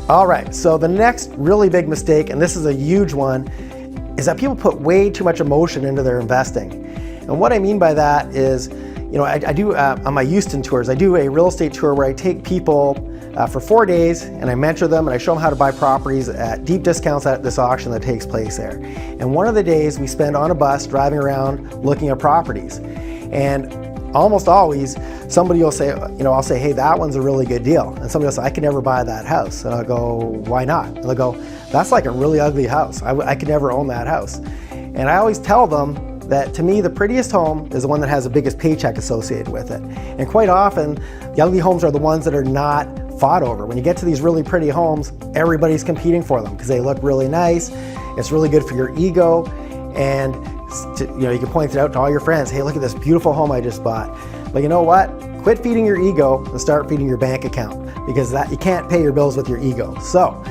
All right, so the next really big mistake, and this is a huge one, is that people put way too much emotion into their investing. And what I mean by that is, I do, on my Houston tours, I do a real estate tour where I take people for 4 days and I mentor them and I show them how to buy properties at deep discounts at this auction that takes place there. And one of the days we spend on a bus driving around looking at properties. And almost always somebody will say, I'll say, hey, that one's a really good deal. And somebody will say, I could never buy that house. And I'll go, why not? And they'll go, that's like a really ugly house. I could never own that house. And I always tell them that to me, the prettiest home is the one that has the biggest paycheck associated with it. And quite often, the ugly homes are the ones that are not fought over. When you get to these really pretty homes, everybody's competing for them because they look really nice. It's really good for your ego. And you can point it out to all your friends. Hey, look at this beautiful home I just bought. But you know what? Quit feeding your ego and start feeding your bank account, because you can't pay your bills with your ego. So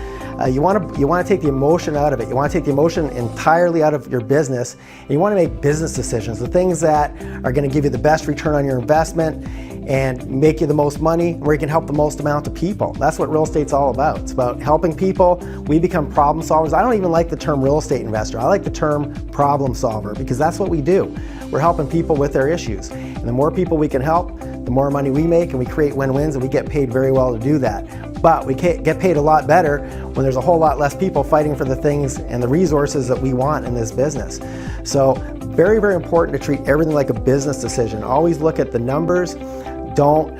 you want to take the emotion out of it. You want to take the emotion entirely out of your business, and you want to make business decisions, the things that are going to give you the best return on your investment and make you the most money, where you can help the most amount of people. That's what real estate's all about. It's about helping people. We become problem solvers. I don't even like the term real estate investor. I like the term problem solver, because that's what we do. We're helping people with their issues. And the more people we can help, the more money we make, and we create win-wins, and we get paid very well to do that. But we get paid a lot better when there's a whole lot less people fighting for the things and the resources that we want in this business. So very, very important to treat everything like a business decision. Always look at the numbers. Don't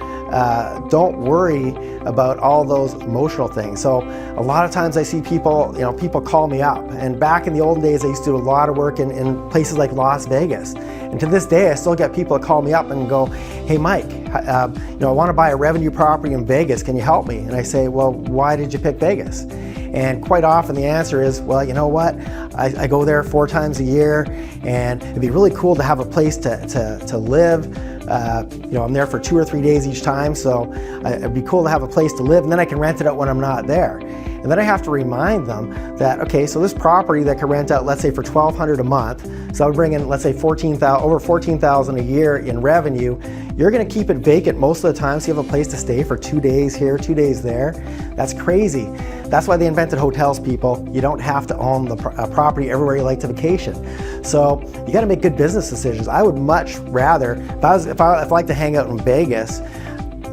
worry about all those emotional things. So a lot of times I see people, people call me up, and back in the old days I used to do a lot of work in places like Las Vegas. And to this day I still get people that call me up and go, hey Mike, I want to buy a revenue property in Vegas, can you help me? And I say, well, why did you pick Vegas? And quite often the answer is, well, you know what? I go there 4 times a year, and it'd be really cool to have a place to live. I'm there for 2 or 3 days each time, so it'd be cool to have a place to live, and then I can rent it out when I'm not there. And then I have to remind them that, okay, so this property that could rent out, let's say for $1,200 a month, so I would bring in, let's say, over $14,000 a year in revenue. You're going to keep it vacant most of the time, so you have a place to stay for 2 days here, 2 days there. That's crazy. That's why they invented hotels, people. You don't have to own the property everywhere you like to vacation. So you got to make good business decisions. I would much rather, if I like to hang out in Vegas,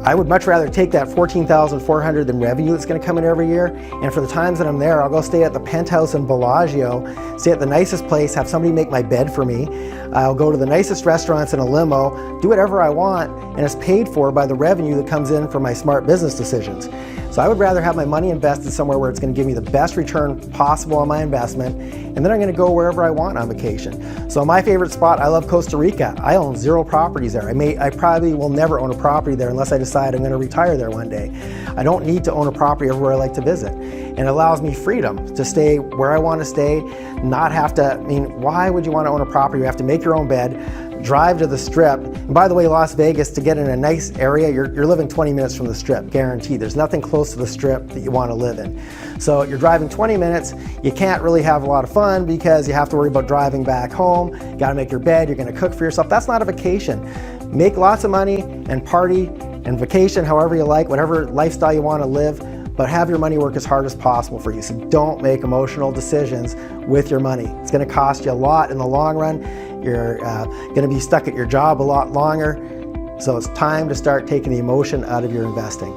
I would much rather take that $14,400 in revenue that's going to come in every year, and for the times that I'm there, I'll go stay at the penthouse in Bellagio, stay at the nicest place, have somebody make my bed for me. I'll go to the nicest restaurants in a limo, do whatever I want, and it's paid for by the revenue that comes in from my smart business decisions. So I would rather have my money invested somewhere where it's going to give me the best return possible on my investment, and then I'm going to go wherever I want on vacation. So my favorite spot, I love Costa Rica. I own 0 properties there. I probably will never own a property there unless I decide I'm going to retire there one day. I don't need to own a property everywhere I like to visit. And it allows me freedom to stay where I want to stay, not have to, why would you want to own a property? You have to make your own bed, drive to the Strip. And by the way, Las Vegas, to get in a nice area, you're living 20 minutes from the Strip, guaranteed. There's nothing close to the Strip that you want to live in. So you're driving 20 minutes, you can't really have a lot of fun because you have to worry about driving back home, you gotta make your bed, you're gonna cook for yourself. That's not a vacation. Make lots of money and party and vacation however you like, whatever lifestyle you want to live, but have your money work as hard as possible for you. So don't make emotional decisions with your money. It's going to cost you a lot in the long run. You're going to be stuck at your job a lot longer. So it's time to start taking the emotion out of your investing.